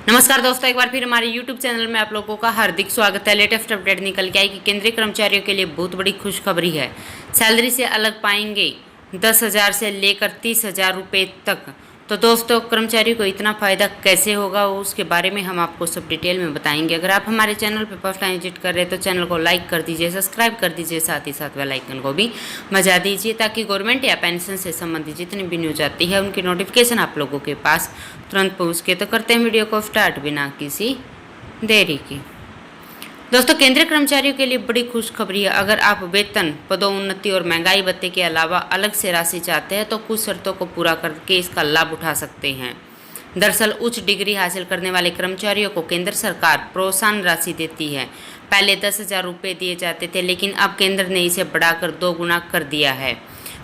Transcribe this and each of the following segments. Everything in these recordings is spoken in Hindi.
नमस्कार दोस्तों, एक बार फिर हमारे YouTube चैनल में आप लोगों का हार्दिक स्वागत है। लेटेस्ट अपडेट निकल के आई कि केंद्रीय कर्मचारियों के लिए बहुत बड़ी खुशखबरी है। सैलरी से अलग पाएंगे 10,000 से लेकर 30,000 रुपये तक। तो दोस्तों, कर्मचारियों को इतना फ़ायदा कैसे होगा उसके बारे में हम आपको सब डिटेल में बताएंगे। अगर आप हमारे चैनल पर फर्स्ट टाइम विजिट कर रहे हैं तो चैनल को लाइक कर दीजिए, सब्सक्राइब कर दीजिए, साथ ही साथ बेल आइकन को भी बजा दीजिए ताकि गवर्नमेंट या पेंशन से संबंधित जितनी भी न्यूज आती है उनकी नोटिफिकेशन आप लोगों के पास तुरंत पहुँच के। तो करते हैं वीडियो को स्टार्ट बिना किसी देरी की। दोस्तों, केंद्रीय कर्मचारियों के लिए बड़ी खुशखबरी है। अगर आप वेतन, पदोन्नति और महंगाई भत्ते के अलावा अलग से राशि चाहते हैं तो कुछ शर्तों को पूरा करके इसका लाभ उठा सकते हैं। दरअसल उच्च डिग्री हासिल करने वाले कर्मचारियों को केंद्र सरकार प्रोत्साहन राशि देती है। पहले 10,000 रुपये दिए जाते थे, लेकिन अब केंद्र ने इसे बढ़ाकर 2 गुना कर दिया है,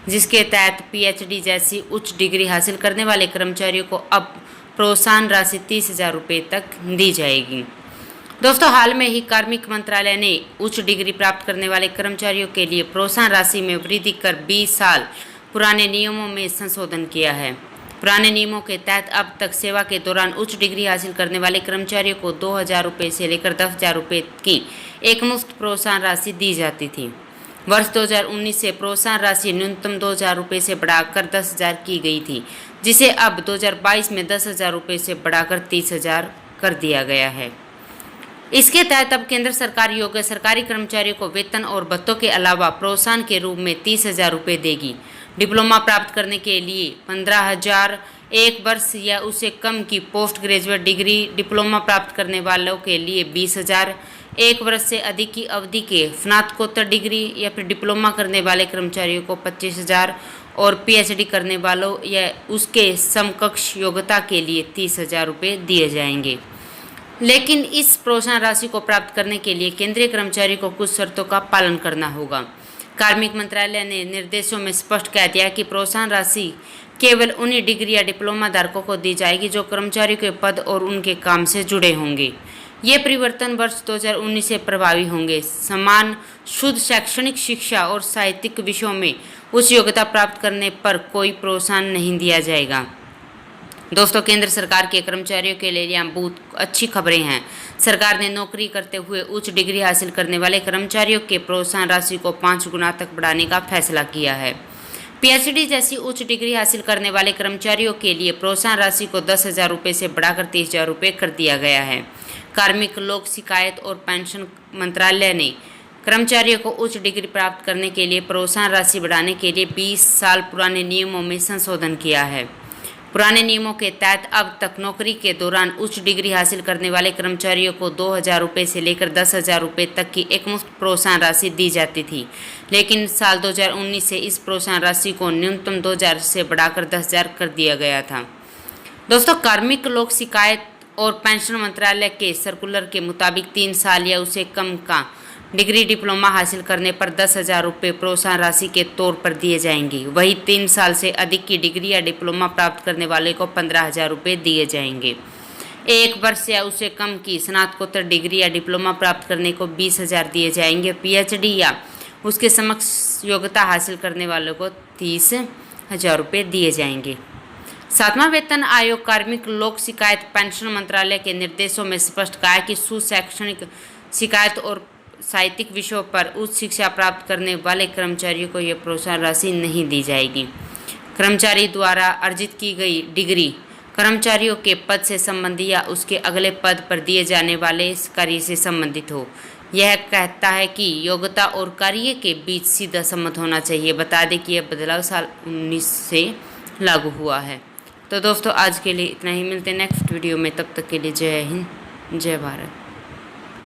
जिसके तहत PhD जैसी उच्च डिग्री हासिल करने वाले कर्मचारियों को अब प्रोत्साहन राशि 30,000 रुपये तक दी जाएगी। दोस्तों, हाल में ही कार्मिक मंत्रालय ने उच्च डिग्री प्राप्त करने वाले कर्मचारियों के लिए प्रोत्साहन राशि में वृद्धि कर 20 साल पुराने नियमों में संशोधन किया है। पुराने नियमों के तहत अब तक सेवा के दौरान उच्च डिग्री हासिल करने वाले कर्मचारियों को 2,000 रुपये से लेकर 10,000 रुपये की एकमुश्त प्रोत्साहन राशि दी जाती थी। वर्ष 2019 से प्रोत्साहन राशि न्यूनतम 2,000 रुपये से बढ़ाकर 10,000 की गई थी, जिसे अब 2022 में 10,000 रुपये से बढ़ाकर 30,000 कर दिया गया है। इसके तहत अब केंद्र सरकार योग्य सरकारी कर्मचारियों को वेतन और भत्तों के अलावा प्रोत्साहन के रूप में 30,000 रुपये देगी। डिप्लोमा प्राप्त करने के लिए 15,000, 1 वर्ष या उससे कम की पोस्ट ग्रेजुएट डिग्री डिप्लोमा प्राप्त करने वालों के लिए 20,000, 1 वर्ष से अधिक की अवधि के स्नातकोत्तर डिग्री या फिर डिप्लोमा करने वाले कर्मचारियों को 25,000 और PhD करने वालों या उसके समकक्ष योग्यता के लिए 30,000 रुपये दिए जाएंगे। लेकिन इस प्रोत्साहन राशि को प्राप्त करने के लिए केंद्रीय कर्मचारी को कुछ शर्तों का पालन करना होगा। कार्मिक मंत्रालय ने निर्देशों में स्पष्ट कह दिया कि प्रोत्साहन राशि केवल उन्हीं डिग्री या डिप्लोमा धारकों को दी जाएगी जो कर्मचारी के पद और उनके काम से जुड़े होंगे। ये परिवर्तन वर्ष 2019 से प्रभावी होंगे। समान शुद्ध शैक्षणिक शिक्षा और साहित्यिक विषयों में उच्च योग्यता प्राप्त करने पर कोई प्रोत्साहन नहीं दिया जाएगा। दोस्तों, केंद्र सरकार के कर्मचारियों के लिए यहाँ बहुत अच्छी खबरें हैं। सरकार ने नौकरी करते हुए उच्च डिग्री हासिल करने वाले कर्मचारियों के प्रोत्साहन राशि को 5 गुना तक बढ़ाने का फैसला किया है। PhD जैसी उच्च डिग्री हासिल करने वाले कर्मचारियों के लिए प्रोत्साहन राशि को 10,000 रुपये से बढ़ाकर 30,000 रुपये कर दिया गया है। कार्मिक, लोक शिकायत और पेंशन मंत्रालय ने कर्मचारियों को उच्च डिग्री प्राप्त करने के लिए प्रोत्साहन राशि बढ़ाने के लिए 20 साल पुराने नियमों में संशोधन किया है। पुराने नियमों के तहत अब तक नौकरी के दौरान उच्च डिग्री हासिल करने वाले कर्मचारियों को 2,000 रुपये से लेकर 10,000 रुपये तक की एकमुश्त प्रोत्साहन राशि दी जाती थी, लेकिन साल 2019 से इस प्रोत्साहन राशि को न्यूनतम 2,000 से बढ़ाकर 10,000 कर दिया गया था। दोस्तों, कार्मिक, लोक शिकायत और पेंशन मंत्रालय के सर्कुलर के मुताबिक 3 साल या उससे कम का डिग्री डिप्लोमा हासिल करने पर 10,000 रुपये प्रोत्साहन राशि के तौर पर दिए जाएंगे। वहीं 3 साल से अधिक की डिग्री या डिप्लोमा प्राप्त करने वाले को 15,000 रुपये दिए जाएंगे। 1 वर्ष या उससे कम की स्नातकोत्तर डिग्री या डिप्लोमा प्राप्त करने को 20,000 दिए जाएंगे। PhD या उसके समकक्ष योग्यता हासिल करने वालों को 30,000 रुपये दिए जाएंगे। 7वां वेतन आयोग कार्मिक, लोक शिकायत, पेंशन मंत्रालय के निर्देशों में स्पष्ट कहा है कि शैक्षणिक शिकायत और साहित्यिक विषयों पर उच्च शिक्षा प्राप्त करने वाले कर्मचारियों को यह प्रोत्साहन राशि नहीं दी जाएगी। कर्मचारी द्वारा अर्जित की गई डिग्री कर्मचारियों के पद से संबंधित या उसके अगले पद पर दिए जाने वाले कार्य से संबंधित हो। यह कहता है कि योग्यता और कार्य के बीच सीधा संबंध होना चाहिए। बता दें कि यह बदलाव साल 19 से लागू हुआ है। तो दोस्तों, आज के लिए इतना ही। मिलते हैं नेक्स्ट वीडियो में। तब तक के लिए जय हिंद, जय भारत।